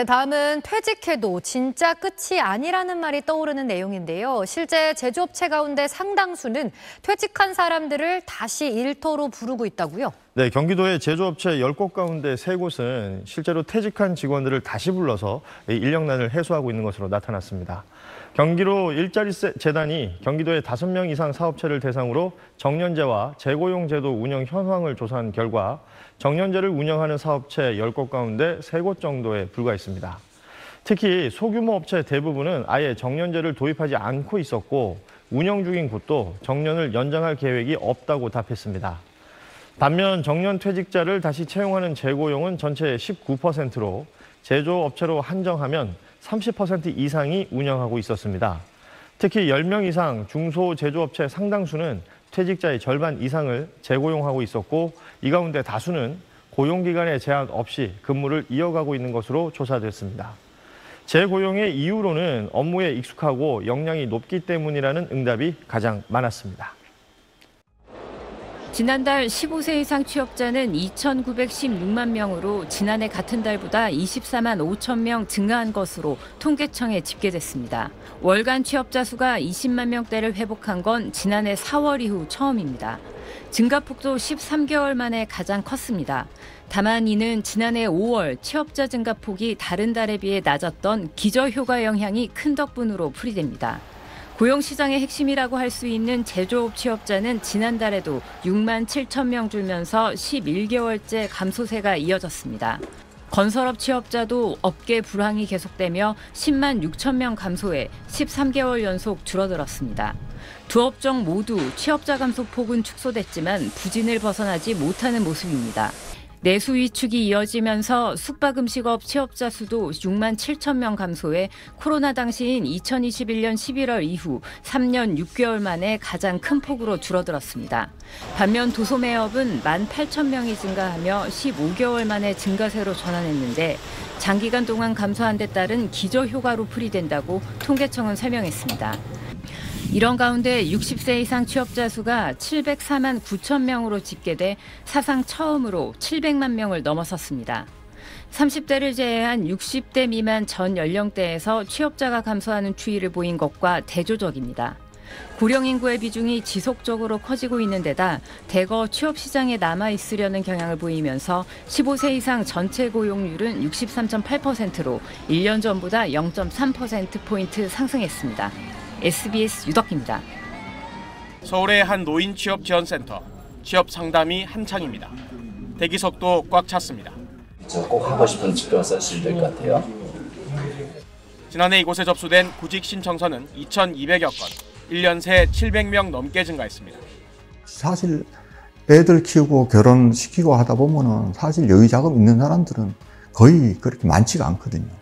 네, 다음은 퇴직해도 진짜 끝이 아니라는 말이 떠오르는 내용인데요. 실제 제조업체 가운데 상당수는 퇴직한 사람들을 다시 일터로 부르고 있다고요? 네, 경기도의 제조업체 10곳 가운데 3곳은 실제로 퇴직한 직원들을 다시 불러서 인력난을 해소하고 있는 것으로 나타났습니다. 경기도 일자리 재단이 경기도의 5명 이상 사업체를 대상으로 정년제와 재고용제도 운영 현황을 조사한 결과 정년제를 운영하는 사업체 10곳 가운데 3곳 정도에 불과했습니다. 특히 소규모 업체 대부분은 아예 정년제를 도입하지 않고 있었고 운영 중인 곳도 정년을 연장할 계획이 없다고 답했습니다. 반면 정년 퇴직자를 다시 채용하는 재고용은 전체의 19%로 제조업체로 한정하면 30% 이상이 운영하고 있었습니다. 특히 10명 이상 중소제조업체 상당수는 퇴직자의 절반 이상을 재고용하고 있었고 이 가운데 다수는 고용기간에 제한 없이 근무를 이어가고 있는 것으로 조사됐습니다. 재고용의 이유로는 업무에 익숙하고 역량이 높기 때문이라는 응답이 가장 많았습니다. 지난달 15세 이상 취업자는 2,916만 명으로 지난해 같은 달보다 24만 5천 명 증가한 것으로 통계청에 집계됐습니다. 월간 취업자 수가 20만 명대를 회복한 건 지난해 4월 이후 처음입니다. 증가폭도 13개월 만에 가장 컸습니다. 다만 이는 지난해 5월 취업자 증가폭이 다른 달에 비해 낮았던 기저효과 영향이 큰 덕분으로 풀이됩니다. 고용시장의 핵심이라고 할 수 있는 제조업 취업자는 지난달에도 6만 7천 명 줄면서 11개월째 감소세가 이어졌습니다. 건설업 취업자도 업계 불황이 계속되며 10만 6천 명 감소해 13개월 연속 줄어들었습니다. 두 업종 모두 취업자 감소폭은 축소됐지만 부진을 벗어나지 못하는 모습입니다. 내수 위축이 이어지면서 숙박음식업 취업자 수도 6만 7천 명 감소해 코로나 당시인 2021년 11월 이후 3년 6개월 만에 가장 큰 폭으로 줄어들었습니다. 반면 도소매업은 1만 8천 명이 증가하며 15개월 만에 증가세로 전환했는데 장기간 동안 감소한 데 따른 기저효과로 풀이된다고 통계청은 설명했습니다. 이런 가운데 60세 이상 취업자 수가 704만 9천 명으로 집계돼 사상 처음으로 700만 명을 넘어섰습니다. 30대를 제외한 60대 미만 전 연령대에서 취업자가 감소하는 추이를 보인 것과 대조적입니다. 고령 인구의 비중이 지속적으로 커지고 있는 데다 대거 취업 시장에 남아있으려는 경향을 보이면서 15세 이상 전체 고용률은 63.8%로 1년 전보다 0.3%포인트 상승했습니다. SBS 유덕기입니다. 서울의 한 노인 취업 지원센터. 취업 상담이 한창입니다. 대기석도 꽉 찼습니다. 저 꼭 하고 싶은 직종을 써주셔야 될 것 같아요. 지난해 이곳에 접수된 구직 신청서는 2,200여 건, 1년 새 700명 넘게 증가했습니다. 사실 애들 키우고 결혼시키고 하다 보면은 사실 여유 자금 있는 사람들은 거의 그렇게 많지가 않거든요.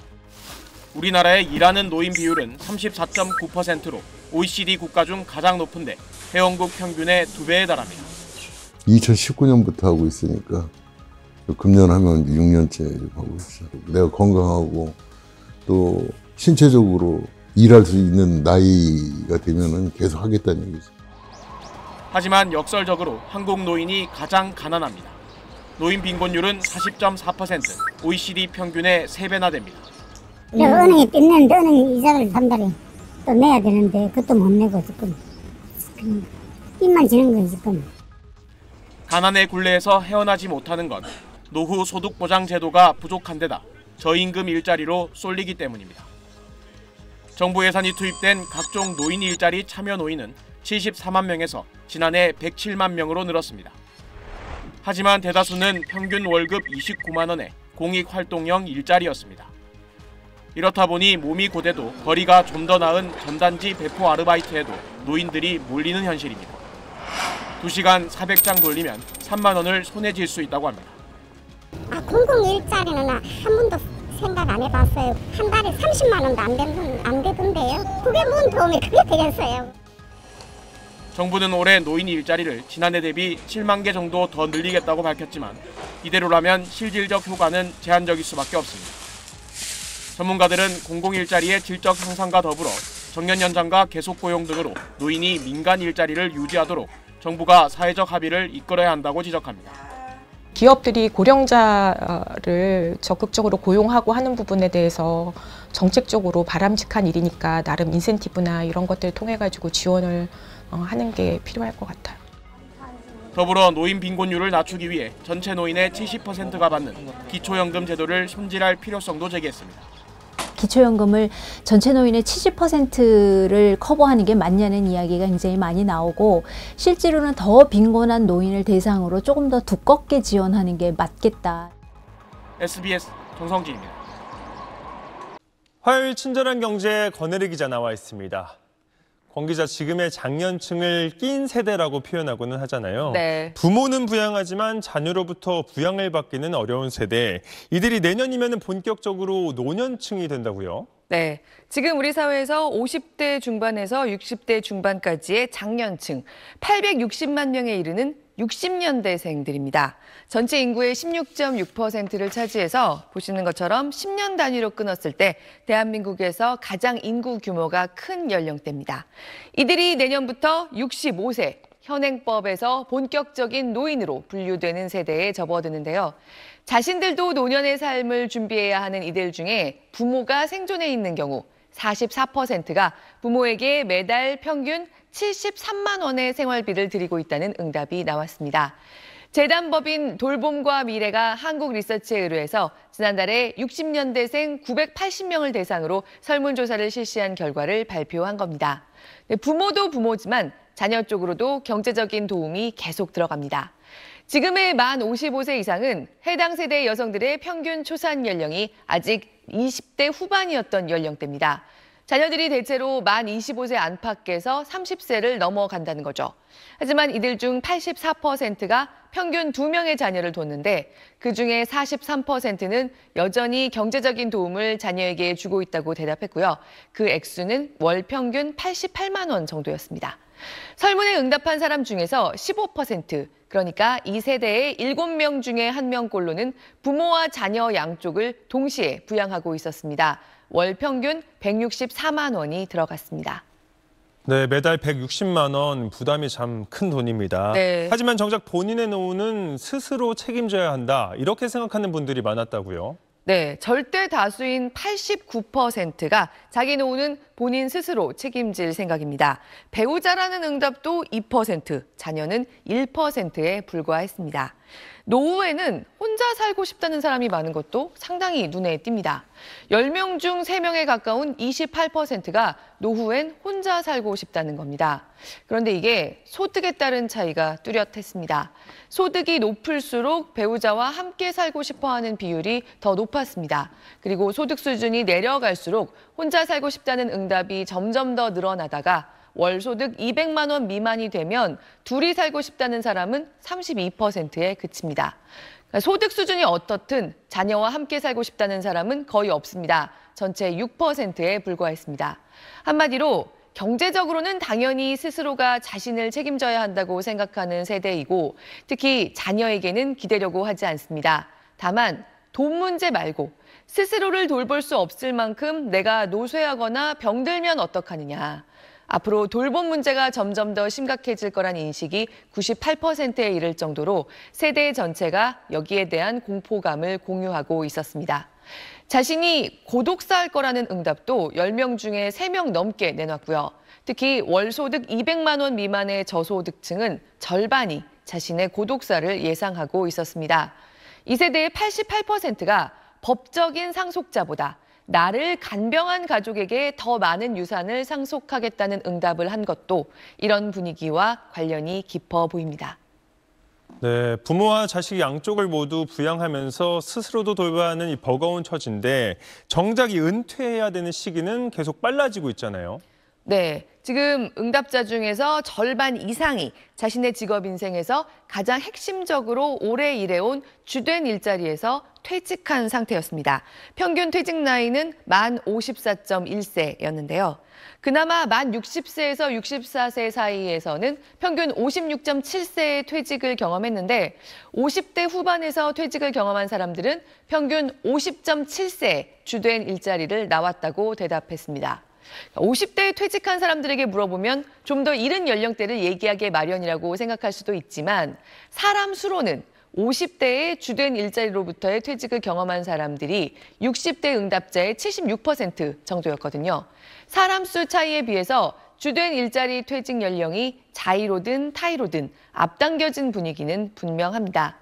우리나라의 일하는 노인 비율은 34.9%로 OECD 국가 중 가장 높은데 회원국 평균의 2배에 달합니다. 2019년부터 하고 있으니까 금년하면 6년째 하고 있어요. 내가 건강하고 또 신체적으로 일할 수 있는 나이가 되면은 계속 하겠다는 얘기죠. 하지만 역설적으로 한국 노인이 가장 가난합니다. 노인 빈곤율은 40.4%, OECD 평균의 3배나 됩니다. 은행에 빚내는데 은행 이자를 한 달에 또 내야 되는데 그것도 못 내고 지금 빚만 지는 거지 지금. 가난의 굴레에서 헤어나지 못하는 건 노후 소득 보장 제도가 부족한 데다 저임금 일자리로 쏠리기 때문입니다. 정부 예산이 투입된 각종 노인 일자리 참여 노인은 74만 명에서 지난해 107만 명으로 늘었습니다. 하지만 대다수는 평균 월급 29만 원의 공익활동형 일자리였습니다. 이렇다 보니 몸이 고돼도 거리가 좀 더 나은 전단지 배포 아르바이트에도 노인들이 몰리는 현실입니다. 2시간 400장 돌리면 3만 원을 손에 쥘 수 있다고 합니다. 공공 일자리는 한 번도 생각 안 해봤어요. 한 달에 30만 원도 안 되던데요. 그게 뭔 도움이 크게 되겠어요. 정부는 올해 노인 일자리를 지난해 대비 7만 개 정도 더 늘리겠다고 밝혔지만 이대로라면 실질적 효과는 제한적일 수밖에 없습니다. 전문가들은 공공일자리의 질적 향상과 더불어 정년 연장과 계속 고용 등으로 노인이 민간 일자리를 유지하도록 정부가 사회적 합의를 이끌어야 한다고 지적합니다. 기업들이 고령자를 적극적으로 고용하고 하는 부분에 대해서 정책적으로 바람직한 일이니까 나름 인센티브나 이런 것들을 통해 가지고 지원을 하는 게 필요할 것 같아요. 더불어 노인 빈곤율을 낮추기 위해 전체 노인의 70%가 받는 기초연금 제도를 손질할 필요성도 제기했습니다. 기초연금을 전체 노인의 70%를 커버하는 게 맞냐는 이야기가 굉장히 많이 나오고 실제로는 더 빈곤한 노인을 대상으로 조금 더 두껍게 지원하는 게 맞겠다. SBS 정성진입니다. 화요일 친절한 경제에 권혜리 기자 나와 있습니다. 권 기자, 지금의 장년층을 낀 세대라고 표현하고는 하잖아요. 네. 부모는 부양하지만 자녀로부터 부양을 받기는 어려운 세대. 이들이 내년이면 본격적으로 노년층이 된다고요? 네. 지금 우리 사회에서 50대 중반에서 60대 중반까지의 장년층 860만 명에 이르는 60년대생들입니다. 전체 인구의 16.6%를 차지해서 보시는 것처럼 10년 단위로 끊었을 때 대한민국에서 가장 인구 규모가 큰 연령대입니다. 이들이 내년부터 65세 현행법에서 본격적인 노인으로 분류되는 세대에 접어드는데요. 자신들도 노년의 삶을 준비해야 하는 이들 중에 부모가 생존해 있는 경우 44%가 부모에게 매달 평균 73만 원의 생활비를 드리고 있다는 응답이 나왔습니다. 재단법인 돌봄과 미래가 한국리서치에 의뢰해서 지난달에 60년대생 980명을 대상으로 설문조사를 실시한 결과를 발표한 겁니다. 부모도 부모지만 자녀 쪽으로도 경제적인 도움이 계속 들어갑니다. 지금의 만 55세 이상은 해당 세대 여성들의 평균 초산 연령이 아직 20대 후반이었던 연령대입니다. 자녀들이 대체로 만 25세 안팎에서 30세를 넘어간다는 거죠. 하지만 이들 중 84%가 평균 2명의 자녀를 뒀는데 그중에 43%는 여전히 경제적인 도움을 자녀에게 주고 있다고 대답했고요. 그 액수는 월 평균 88만 원 정도였습니다. 설문에 응답한 사람 중에서 15%, 그러니까 이 세대의 7명 중에 1명꼴로는 부모와 자녀 양쪽을 동시에 부양하고 있었습니다. 월 평균 164만 원이 들어갔습니다. 네, 매달 160만 원, 부담이 참 큰 돈입니다. 네. 하지만 정작 본인의 노후는 스스로 책임져야 한다, 이렇게 생각하는 분들이 많았다고요? 네, 절대 다수인 89%가 자기 노후는 본인 스스로 책임질 생각입니다. 배우자라는 응답도 2%, 자녀는 1%에 불과했습니다. 노후에는 혼자 살고 싶다는 사람이 많은 것도 상당히 눈에 띕니다. 10명 중 3명에 가까운 28%가 노후엔 혼자 살고 싶다는 겁니다. 그런데 이게 소득에 따른 차이가 뚜렷했습니다. 소득이 높을수록 배우자와 함께 살고 싶어하는 비율이 더 높았습니다. 그리고 소득 수준이 내려갈수록 혼자 살고 싶다는 응답이 점점 더 늘어나다가 월 소득 200만 원 미만이 되면 둘이 살고 싶다는 사람은 32%에 그칩니다. 소득 수준이 어떻든 자녀와 함께 살고 싶다는 사람은 거의 없습니다. 전체 6%에 불과했습니다. 한마디로 경제적으로는 당연히 스스로가 자신을 책임져야 한다고 생각하는 세대이고 특히 자녀에게는 기대려고 하지 않습니다. 다만 돈 문제 말고 스스로를 돌볼 수 없을 만큼 내가 노쇠하거나 병들면 어떡하느냐. 앞으로 돌봄 문제가 점점 더 심각해질 거란 인식이 98%에 이를 정도로 세대 전체가 여기에 대한 공포감을 공유하고 있었습니다. 자신이 고독사할 거라는 응답도 10명 중에 3명 넘게 내놨고요. 특히 월 소득 200만 원 미만의 저소득층은 절반이 자신의 고독사를 예상하고 있었습니다. 이 세대의 88%가 법적인 상속자보다 나를 간병한 가족에게 더 많은 유산을 상속하겠다는 응답을 한 것도 이런 분위기와 관련이 깊어 보입니다. 네, 부모와 자식 양쪽을 모두 부양하면서 스스로도 돌봐야 하는 이 버거운 처지인데 정작 이 은퇴해야 되는 시기는 계속 빨라지고 있잖아요. 네, 지금 응답자 중에서 절반 이상이 자신의 직업 인생에서 가장 핵심적으로 오래 일해온 주된 일자리에서 퇴직한 상태였습니다. 평균 퇴직 나이는 만 54.1세였는데요. 그나마 만 60세에서 64세 사이에서는 평균 56.7세의 퇴직을 경험했는데 50대 후반에서 퇴직을 경험한 사람들은 평균 50.7세 주된 일자리를 나왔다고 대답했습니다. 50대에 퇴직한 사람들에게 물어보면 좀 더 이른 연령대를 얘기하기 마련이라고 생각할 수도 있지만 사람 수로는 50대의 주된 일자리로부터의 퇴직을 경험한 사람들이 60대 응답자의 76% 정도였거든요. 사람 수 차이에 비해서 주된 일자리 퇴직 연령이 자의로든 타의로든 앞당겨진 분위기는 분명합니다.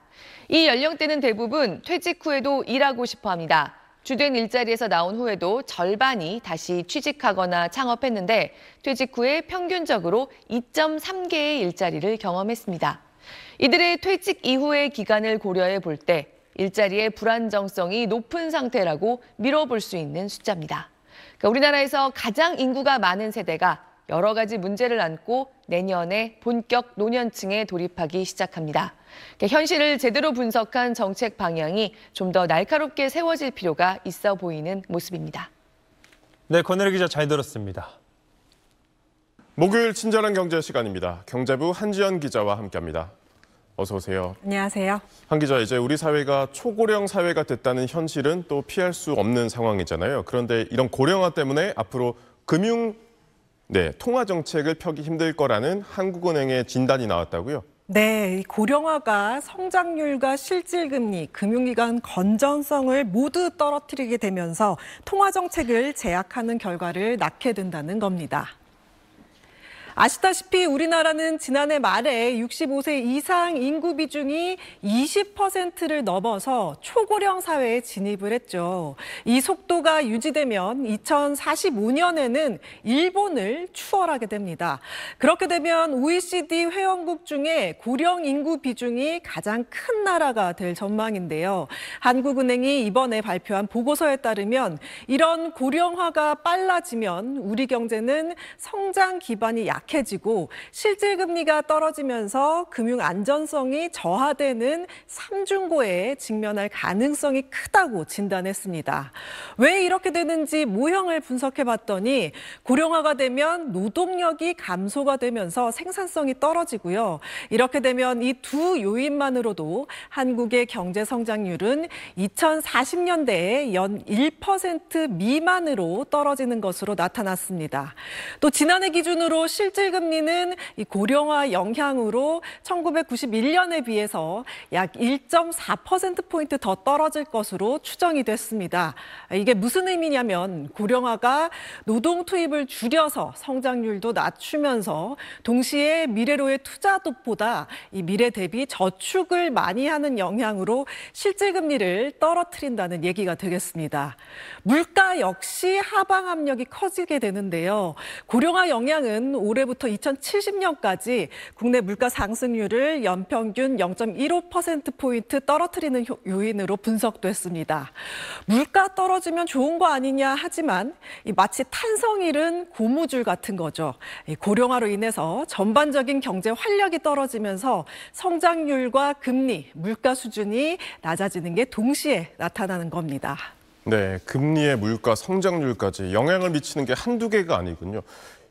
이 연령대는 대부분 퇴직 후에도 일하고 싶어 합니다. 주된 일자리에서 나온 후에도 절반이 다시 취직하거나 창업했는데 퇴직 후에 평균적으로 2.3개의 일자리를 경험했습니다. 이들의 퇴직 이후의 기간을 고려해 볼 때 일자리의 불안정성이 높은 상태라고 미뤄볼 수 있는 숫자입니다. 그러니까 우리나라에서 가장 인구가 많은 세대가 여러 가지 문제를 안고 내년에 본격 노년층에 돌입하기 시작합니다. 그러니까 현실을 제대로 분석한 정책 방향이 좀 더 날카롭게 세워질 필요가 있어 보이는 모습입니다. 네, 권혜리 기자 잘 들었습니다. 목요일 친절한 경제 시간입니다. 경제부 한지연 기자와 함께합니다. 어서 오세요. 안녕하세요. 한 기자, 이제 우리 사회가 초고령 사회가 됐다는 현실은 또 피할 수 없는 상황이잖아요. 그런데 이런 고령화 때문에 앞으로 통화 정책을 펴기 힘들 거라는 한국은행의 진단이 나왔다고요? 네, 고령화가 성장률과 실질금리, 금융기관 건전성을 모두 떨어뜨리게 되면서 통화 정책을 제약하는 결과를 낳게 된다는 겁니다. 아시다시피 우리나라는 지난해 말에 65세 이상 인구 비중이 20%를 넘어서 초고령 사회에 진입을 했죠. 이 속도가 유지되면 2045년에는 일본을 추월하게 됩니다. 그렇게 되면 OECD 회원국 중에 고령 인구 비중이 가장 큰 나라가 될 전망인데요. 한국은행이 이번에 발표한 보고서에 따르면 이런 고령화가 빨라지면 우리 경제는 성장 기반이 약해지고 실질금리가 떨어지면서 금융 안전성이 저하되는 삼중고에 직면할 가능성이 크다고 진단했습니다. 왜 이렇게 되는지 모형을 분석해 봤더니 고령화가 되면 노동력이 감소가 되면서 생산성이 떨어지고요. 이렇게 되면 이 두 요인만으로도 한국의 경제 성장률은 2040년대에 연 1% 미만으로 떨어지는 것으로 나타났습니다. 또 지난해 기준으로 실질금리는 이 고령화 영향으로 1991년에 비해서 약 1.4%포인트 더 떨어질 것으로 추정이 됐습니다. 이게 무슨 의미냐면 고령화가 노동 투입을 줄여서 성장률도 낮추면서 동시에 미래로의 투자도보다 이 미래 대비 저축을 많이 하는 영향으로 실질금리를 떨어뜨린다는 얘기가 되겠습니다. 물가 역시 하방 압력이 커지게 되는데요. 고령화 영향은 올해부터 2070년까지 국내 물가 상승률을 연평균 0.15%포인트 떨어뜨리는 요인으로 분석도 했습니다. 물가 떨어지면 좋은 거 아니냐 하지만 마치 탄성 잃은 고무줄 같은 거죠. 고령화로 인해서 전반적인 경제 활력이 떨어지면서 성장률과 금리, 물가 수준이 낮아지는 게 동시에 나타나는 겁니다. 네, 금리의 물가 성장률까지 영향을 미치는 게 한두 개가 아니군요.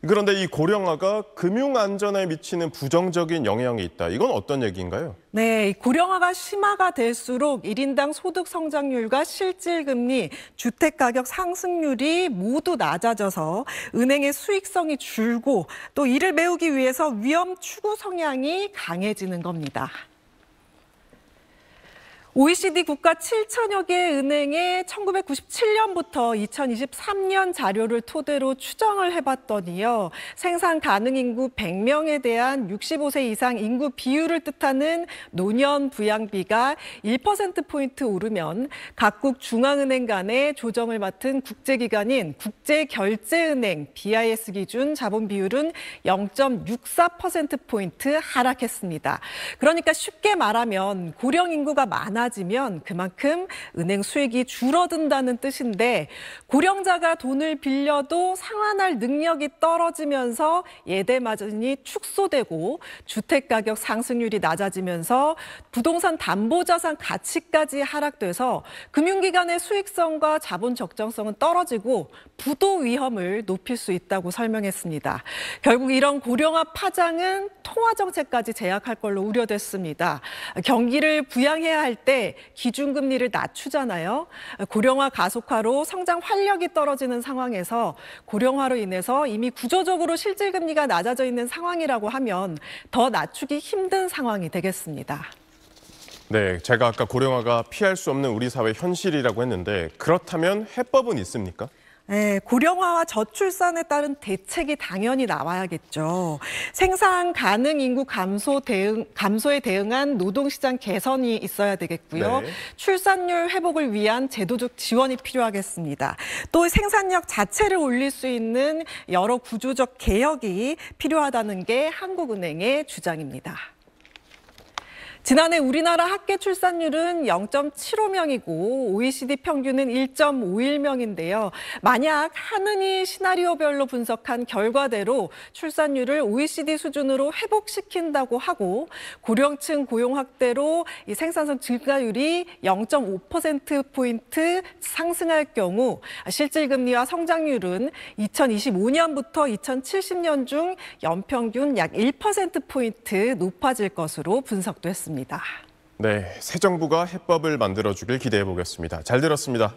그런데 이 고령화가 금융 안전에 미치는 부정적인 영향이 있다. 이건 어떤 얘기인가요? 네, 고령화가 심화가 될수록 1인당 소득 성장률과 실질금리, 주택가격 상승률이 모두 낮아져서 은행의 수익성이 줄고 또 이를 메우기 위해서 위험 추구 성향이 강해지는 겁니다. OECD 국가 7천여 개 은행의 1997년부터 2023년 자료를 토대로 추정을 해봤더니요. 생산 가능 인구 100명에 대한 65세 이상 인구 비율을 뜻하는 노년 부양비가 1%포인트 오르면 각국 중앙은행 간의 조정을 맡은 국제기관인 국제결제은행 BIS 기준 자본 비율은 0.64%포인트 하락했습니다. 그러니까 쉽게 말하면 고령 인구가 많아지면 그만큼 은행 수익이 줄어든다는 뜻인데 고령자가 돈을 빌려도 상환할 능력이 떨어지면서 예대 마진이 축소되고 주택가격 상승률이 낮아지면서 부동산 담보자산 가치까지 하락돼서 금융기관의 수익성과 자본 적정성은 떨어지고 부도 위험을 높일 수 있다고 설명했습니다. 결국 이런 고령화 파장은 통화정책까지 제약할 걸로 우려됐습니다. 경기를 부양해야 할 때 기준금리를 낮추잖아요. 고령화 가속화로 성장 활력이 떨어지는 상황에서 고령화로 인해서 이미 구조적으로 실질금리가 낮아져 있는 상황이라고 하면 더 낮추기 힘든 상황이 되겠습니다. 네, 제가 아까 고령화가 피할 수 없는 우리 사회 현실이라고 했는데 감사하면 해법은 있습니까? 네, 고령화와 저출산에 따른 대책이 당연히 나와야겠죠. 생산 가능 인구 감소에 대응한 노동시장 개선이 있어야 되겠고요. 네. 출산율 회복을 위한 제도적 지원이 필요하겠습니다. 또 생산력 자체를 올릴 수 있는 여러 구조적 개혁이 필요하다는 게 한국은행의 주장입니다. 지난해 우리나라 합계 출산율은 0.75명이고 OECD 평균은 1.51명인데요. 만약 한은희 시나리오별로 분석한 결과대로 출산율을 OECD 수준으로 회복시킨다고 하고 고령층 확대로 이 생산성 증가율이 0.5%포인트 상승할 경우 실질금리와 성장률은 2025년부터 2070년 중 연평균 약 1%포인트 높아질 것으로 분석도 했습니다. 네, 새 정부가 해법을 만들어주길 기대해 보겠습니다. 잘 들었습니다.